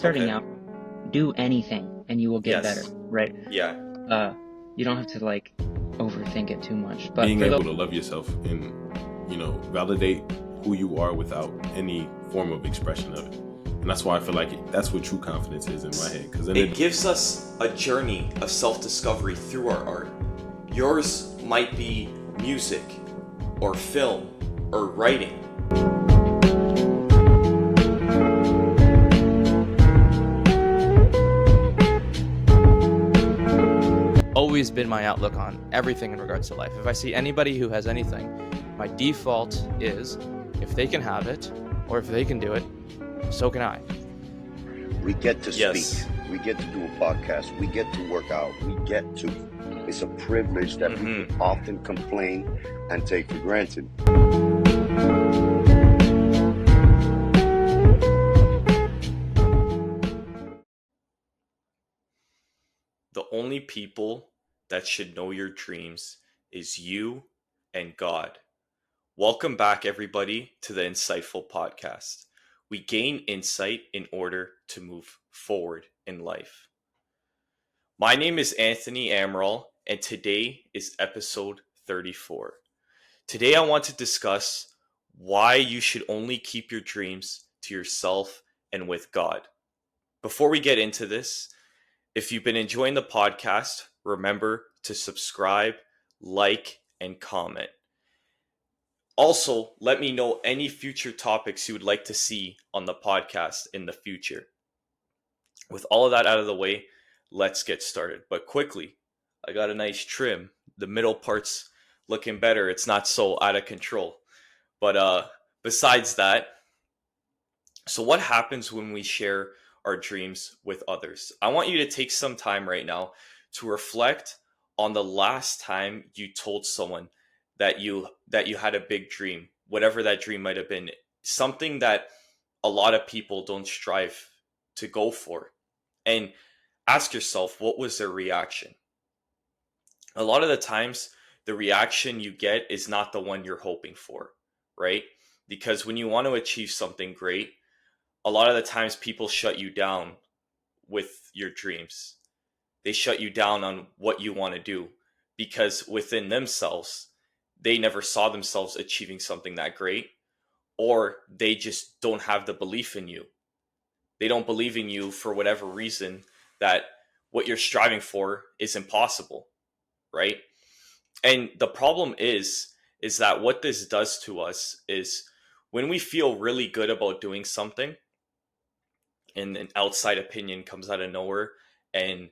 starting Okay. out, do anything and you will get better, Yes. right? Yeah. You don't have to like overthink it too much. But Being for the able to love yourself and, validate who you are without any form of expression of it. And that's why I feel like that's what true confidence is in my head. Because It gives us a journey of self-discovery through our art. Yours might be music or film or writing. Always been my outlook on everything in regards to life. If I see anybody who has anything, my default is if they can have it or if they can do it, so can I. We get to Yes. speak. We get to do a podcast. We get to work out. We get to. It's a privilege that people often complain and take for granted. The only people that should know your dreams is you and God. Welcome back, everybody, to the Insightful Podcast. We gain insight in order to move forward in life. My name is Anthony Amaral, and today is episode 34. Today, I want to discuss why you should only keep your dreams to yourself and with God. Before we get into this, if you've been enjoying the podcast, remember to subscribe, like, and comment. Also, let me know any future topics you would like to see on the podcast in the future. With all of that out of the way, let's get started. But quickly, I got a nice trim. The middle part's looking better. It's not so out of control. But besides that, so what happens when we share our dreams with others? I want you to take some time right now to reflect on the last time you told someone that you had a big dream, whatever that dream might have been, something that a lot of people don't strive to go for. And ask yourself, what was their reaction? A lot of the times, the reaction you get is not the one you're hoping for, right? Because when you want to achieve something great, a lot of the times people shut you down with your dreams. They shut you down on what you want to do because within themselves, they never saw themselves achieving something that great, or they just don't have the belief in you. They don't believe in you for whatever reason, that what you're striving for is impossible, right? And the problem is that what this does to us is when we feel really good about doing something and an outside opinion comes out of nowhere and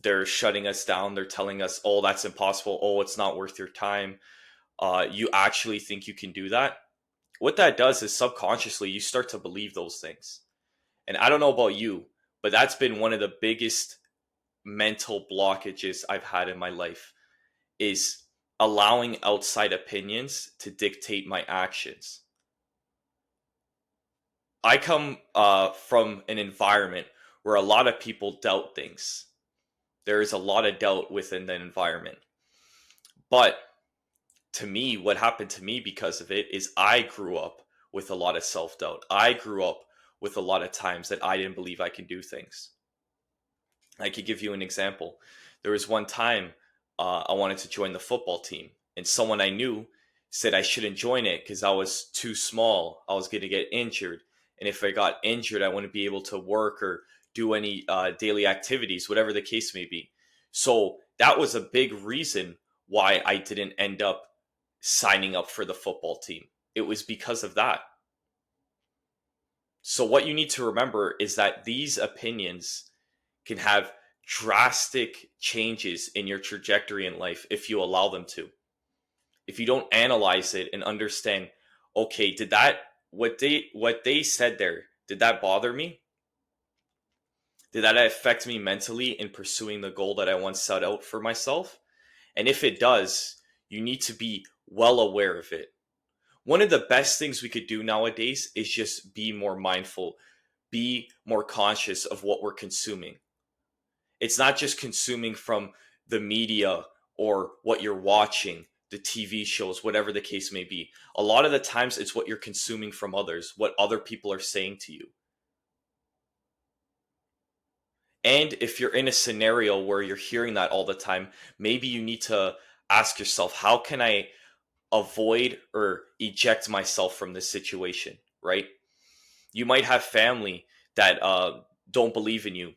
they're shutting us down, they're telling us, oh, that's impossible, oh, it's not worth your time, you actually think you can do that. What that does is subconsciously you start to believe those things. And I don't know about you, but that's been one of the biggest mental blockages I've had in my life, is allowing outside opinions to dictate my actions. I come from an environment where a lot of people doubt things. There is a lot of doubt within the environment. But to me, what happened to me because of it is I grew up with a lot of self-doubt. I grew up with a lot of times that I didn't believe I could do things. I could give you an example. There was one time I wanted to join the football team, and someone I knew said I shouldn't join it because I was too small. I was going to get injured. And if I got injured, I wouldn't be able to work or do any daily activities, whatever the case may be. So that was a big reason why I didn't end up signing up for the football team. It was because of that. So what you need to remember is that these opinions can have drastic changes in your trajectory in life if you allow them to. If you don't analyze it and understand, okay, did that, what they said there, did that bother me? Did that affect me mentally in pursuing the goal that I once set out for myself? And if it does, you need to be well aware of it. One of the best things we could do nowadays is just be more mindful, be more conscious of what we're consuming. It's not just consuming from the media or what you're watching, the TV shows, whatever the case may be. A lot of the times it's what you're consuming from others, what other people are saying to you. And if you're in a scenario where you're hearing that all the time, maybe you need to ask yourself, how can I avoid or eject myself from this situation, right? You might have family that don't believe in you.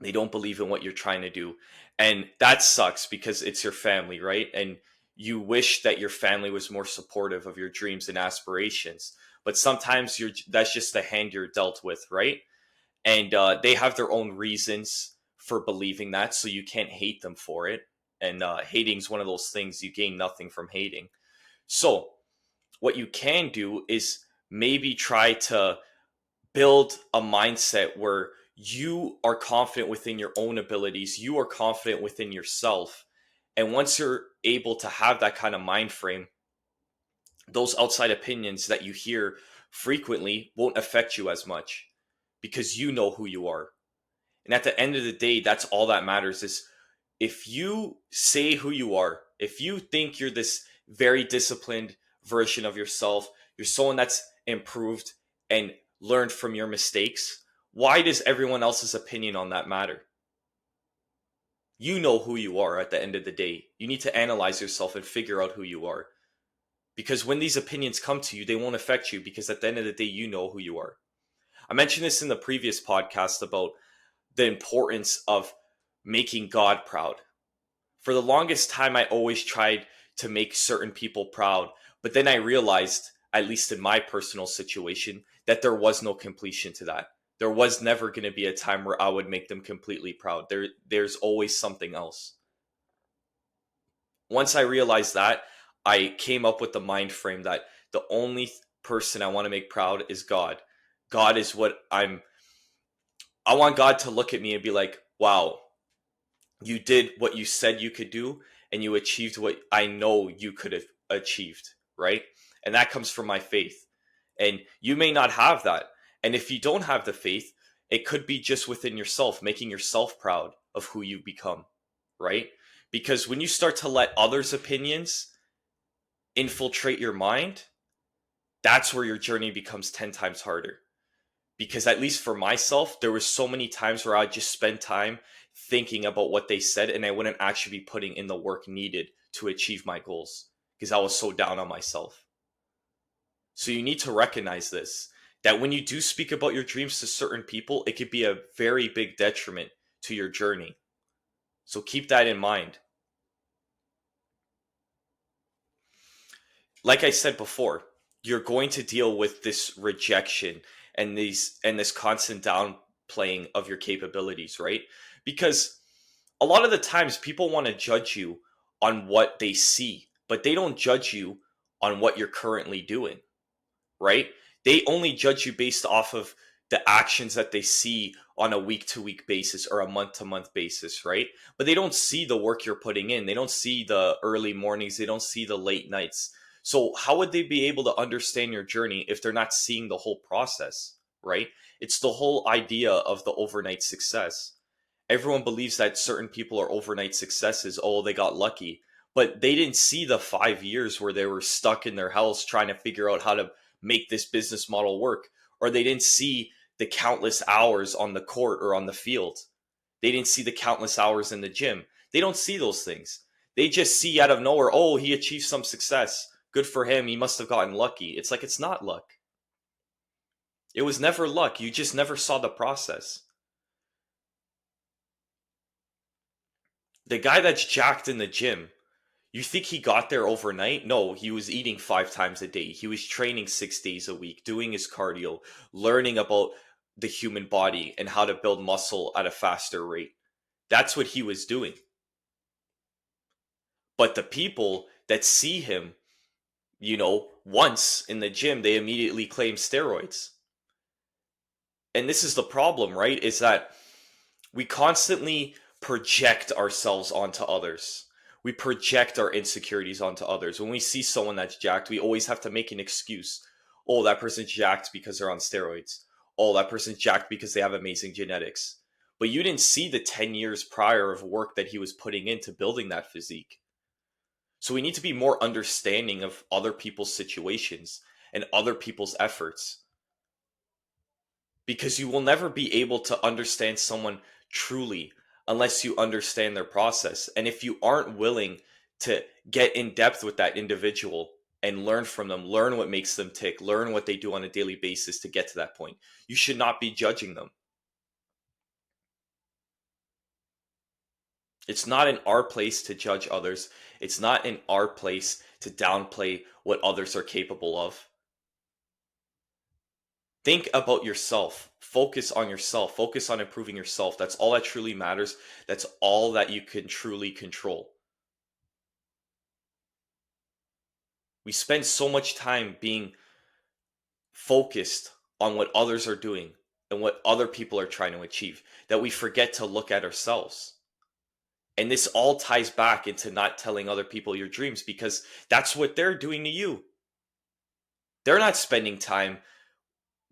They don't believe in what you're trying to do. And that sucks because it's your family, right? And you wish that your family was more supportive of your dreams and aspirations. But sometimes that's just the hand you're dealt with, right? And they have their own reasons for believing that, so you can't hate them for it. And hating is one of those things you gain nothing from hating. So what you can do is maybe try to build a mindset where you are confident within your own abilities, you are confident within yourself. And once you're able to have that kind of mind frame, those outside opinions that you hear frequently won't affect you as much because you know who you are. And at the end of the day, that's all that matters. Is if you say who you are, if you think you're this very disciplined version of yourself, you're someone that's improved and learned from your mistakes, why does everyone else's opinion on that matter? You know who you are at the end of the day. You need to analyze yourself and figure out who you are. Because when these opinions come to you, they won't affect you because at the end of the day, you know who you are. I mentioned this in the previous podcast about the importance of making God proud. For the longest time, I always tried to make certain people proud. But then I realized, at least in my personal situation, that there was no completion to that. There was never going to be a time where I would make them completely proud. There's always something else. Once I realized that, I came up with the mind frame that the only person I want to make proud is God. God is what I want God to look at me and be like, wow, you did what you said you could do and you achieved what I know you could have achieved, right? And that comes from my faith. And you may not have that. And if you don't have the faith, it could be just within yourself, making yourself proud of who you become, right? Because when you start to let others' opinions infiltrate your mind, that's where your journey becomes 10 times harder. Because at least for myself, there was so many times where I'd just spend time thinking about what they said and I wouldn't actually be putting in the work needed to achieve my goals because I was so down on myself. So you need to recognize this, that when you do speak about your dreams to certain people, it could be a very big detriment to your journey. So keep that in mind. Like I said before, you're going to deal with this rejection and this constant downplaying of your capabilities, right? Because a lot of the times people want to judge you on what they see, but they don't judge you on what you're currently doing, right? They only judge you based off of the actions that they see on a week-to-week basis or a month-to-month basis, right? But they don't see the work you're putting in. They don't see the early mornings. They don't see the late nights. So how would they be able to understand your journey if they're not seeing the whole process, right? It's the whole idea of the overnight success. Everyone believes that certain people are overnight successes. Oh, they got lucky. But they didn't see the 5 years where they were stuck in their house trying to figure out how to make this business model work. Or they didn't see the countless hours on the court or on the field. They didn't see the countless hours in the gym. They don't see those things. They just see out of nowhere, oh, he achieved some success. Good for him. He must have gotten lucky. It's like, it's not luck. It was never luck. You just never saw the process. The guy that's jacked in the gym, you think he got there overnight? No, he was eating 5 times a day. He was training 6 days a week, doing his cardio, learning about the human body and how to build muscle at a faster rate. That's what he was doing. But the people that see him, once in the gym, they immediately claim steroids. And this is the problem, right? Is that we constantly project ourselves onto others. We project our insecurities onto others. When we see someone that's jacked, we always have to make an excuse. Oh, that person's jacked because they're on steroids. Oh, that person's jacked because they have amazing genetics. But you didn't see the 10 years prior of work that he was putting into building that physique. So we need to be more understanding of other people's situations and other people's efforts. because you will never be able to understand someone truly unless you understand their process. And if you aren't willing to get in depth with that individual and learn from them, learn what makes them tick, learn what they do on a daily basis to get to that point, you should not be judging them. It's not in our place to judge others. It's not in our place to downplay what others are capable of. Think about yourself. Focus on yourself. Focus on improving yourself. That's all that truly matters. That's all that you can truly control. We spend so much time being focused on what others are doing and what other people are trying to achieve that we forget to look at ourselves. And this all ties back into not telling other people your dreams, because that's what they're doing to you. They're not spending time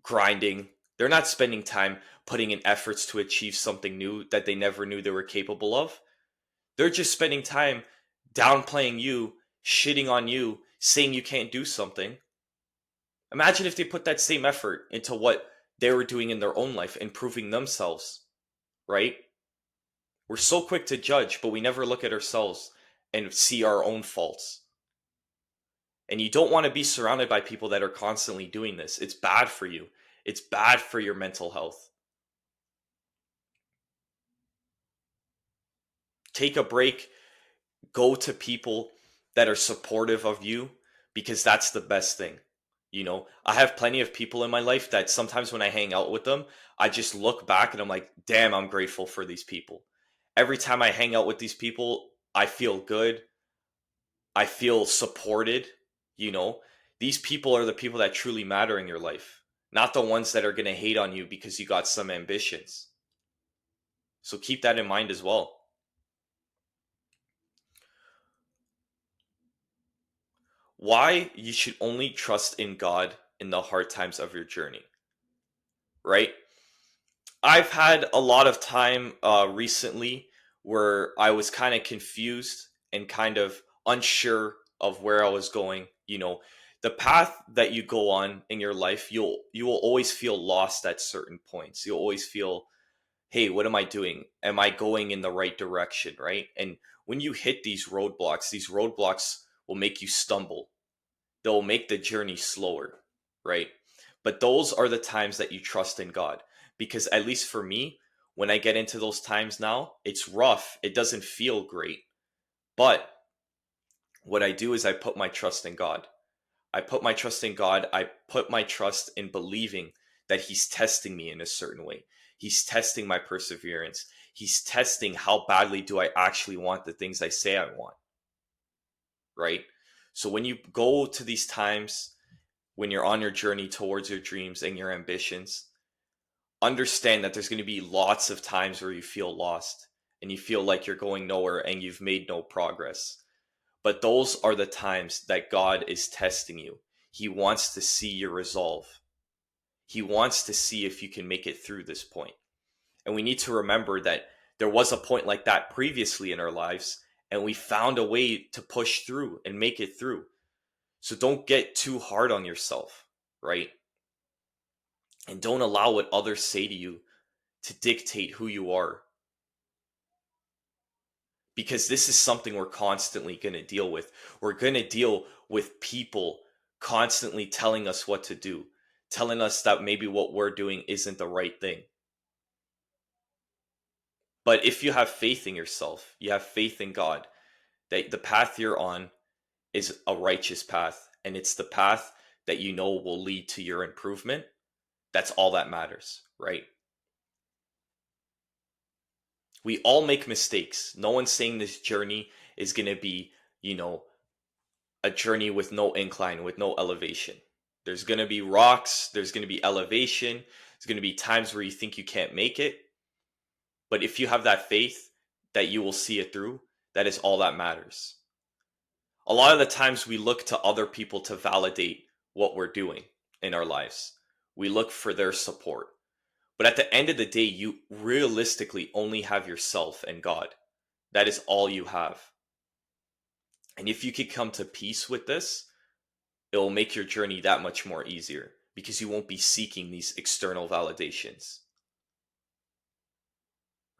grinding. They're not spending time putting in efforts to achieve something new that they never knew they were capable of. They're just spending time downplaying you, shitting on you, saying you can't do something. Imagine if they put that same effort into what they were doing in their own life, improving themselves, right? We're so quick to judge, but we never look at ourselves and see our own faults. And you don't want to be surrounded by people that are constantly doing this. It's bad for you. It's bad for your mental health. Take a break. Go to people that are supportive of you, because that's the best thing. You know, I have plenty of people in my life that sometimes when I hang out with them, I just look back and I'm like, damn, I'm grateful for these people. Every time I hang out with these people, I feel good. I feel supported. You know, these people are the people that truly matter in your life, not the ones that are going to hate on you because you got some ambitions. So keep that in mind as well. Why you should only trust in God in the hard times of your journey, right? I've had a lot of time recently where I was kind of confused and kind of unsure of where I was going. You know, the path that you go on in your life, you will always feel lost at certain points. You'll always feel, hey, what am I doing? Am I going in the right direction, right? And when you hit these roadblocks will make you stumble. They'll make the journey slower, right? But those are the times that you trust in God. Because at least for me, when I get into those times now, it's rough. It doesn't feel great. But what I do is I put my trust in God. I put my trust in God. I put my trust in believing that He's testing me in a certain way. He's testing my perseverance. He's testing how badly do I actually want the things I say I want, right? So when you go to these times, when you're on your journey towards your dreams and your ambitions, understand that there's going to be lots of times where you feel lost and you feel like you're going nowhere and you've made no progress. But those are the times that God is testing you. He wants to see your resolve. He wants to see if you can make it through this point. And we need to remember that there was a point like that previously in our lives, and we found a way to push through and make it through. So don't get too hard on yourself, right? And don't allow what others say to you to dictate who you are. Because this is something we're constantly going to deal with. We're going to deal with people constantly telling us what to do, telling us that maybe what we're doing isn't the right thing. But if you have faith in yourself, you have faith in God, that the path you're on is a righteous path, and it's the path that you know will lead to your improvement, that's all that matters, right? We all make mistakes. No one's saying this journey is going to be, a journey with no incline, with no elevation. There's going to be rocks. There's going to be elevation. There's going to be times where you think you can't make it. But if you have that faith that you will see it through, that is all that matters. A lot of the times we look to other people to validate what we're doing in our lives. We look for their support. But at the end of the day, you realistically only have yourself and God. That is all you have. And if you could come to peace with this, it will make your journey that much more easier. because you won't be seeking these external validations.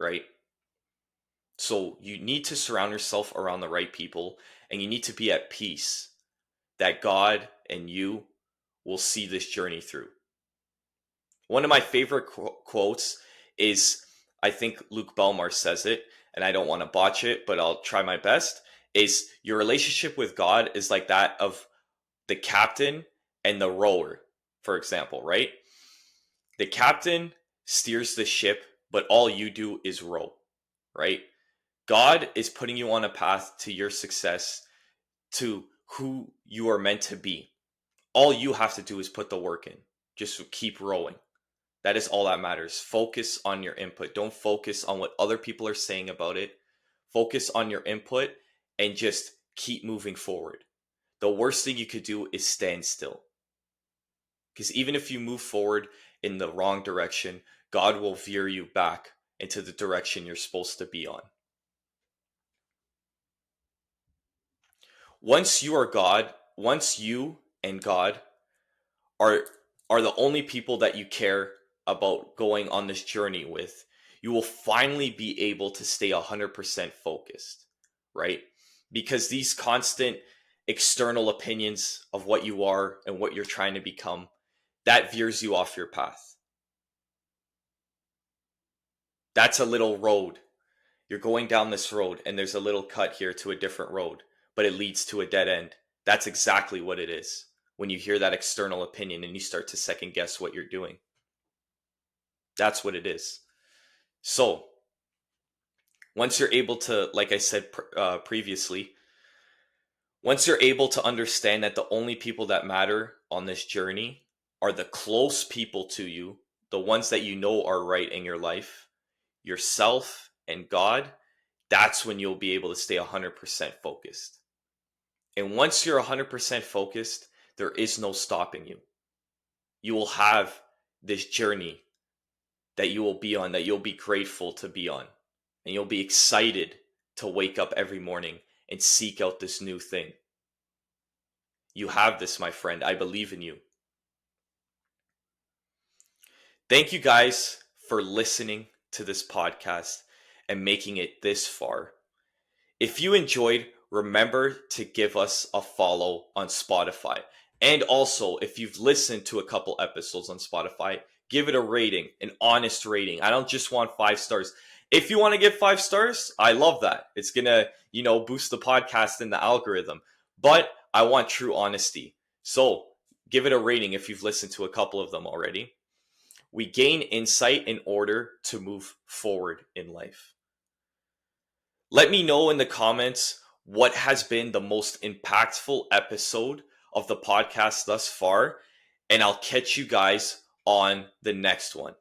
Right? So you need to surround yourself around the right people, and you need to be at peace that God and you will see this journey through. One of my favorite quotes is, I think Luke Belmar says it, and I don't want to botch it, but I'll try my best, is your relationship with God is like that of the captain and the rower, for example, right? The captain steers the ship, but all you do is row, right? God is putting you on a path to your success, to who you are meant to be. All you have to do is put the work in. Just keep rowing. That is all that matters. Focus on your input. Don't focus on what other people are saying about it. Focus on your input and just keep moving forward. The worst thing you could do is stand still. Because even if you move forward in the wrong direction, God will veer you back into the direction you're supposed to be on. Once you and God are the only people that you care about going on this journey with, you will finally be able to stay 100% focused, right? Because these constant external opinions of what you are and what you're trying to become, that veers you off your path. That's a little road. You're going down this road and there's a little cut here to a different road, but it leads to a dead end. That's exactly what it is when you hear that external opinion and you start to second guess what you're doing. That's what it is. So, once you're able to, like I said previously, once you're able to understand that the only people that matter on this journey are the close people to you, the ones that you know are right in your life, yourself and God, that's when you'll be able to stay 100% focused. And once you're 100% focused, there is no stopping you. You will have this journey that you will be on, that you'll be grateful to be on. And you'll be excited to wake up every morning and seek out this new thing. You have this, my friend. I believe in you. Thank you guys for listening to this podcast and making it this far. If you enjoyed, remember to give us a follow on Spotify. And also, if you've listened to a couple episodes on Spotify, give it a rating, an honest rating. I don't just want 5 stars. If you want to give 5 stars, I love that. It's going to, boost the podcast in the algorithm. But I want true honesty. So give it a rating if you've listened to a couple of them already. We gain insight in order to move forward in life. Let me know in the comments what has been the most impactful episode of the podcast thus far, and I'll catch you guys on the next one.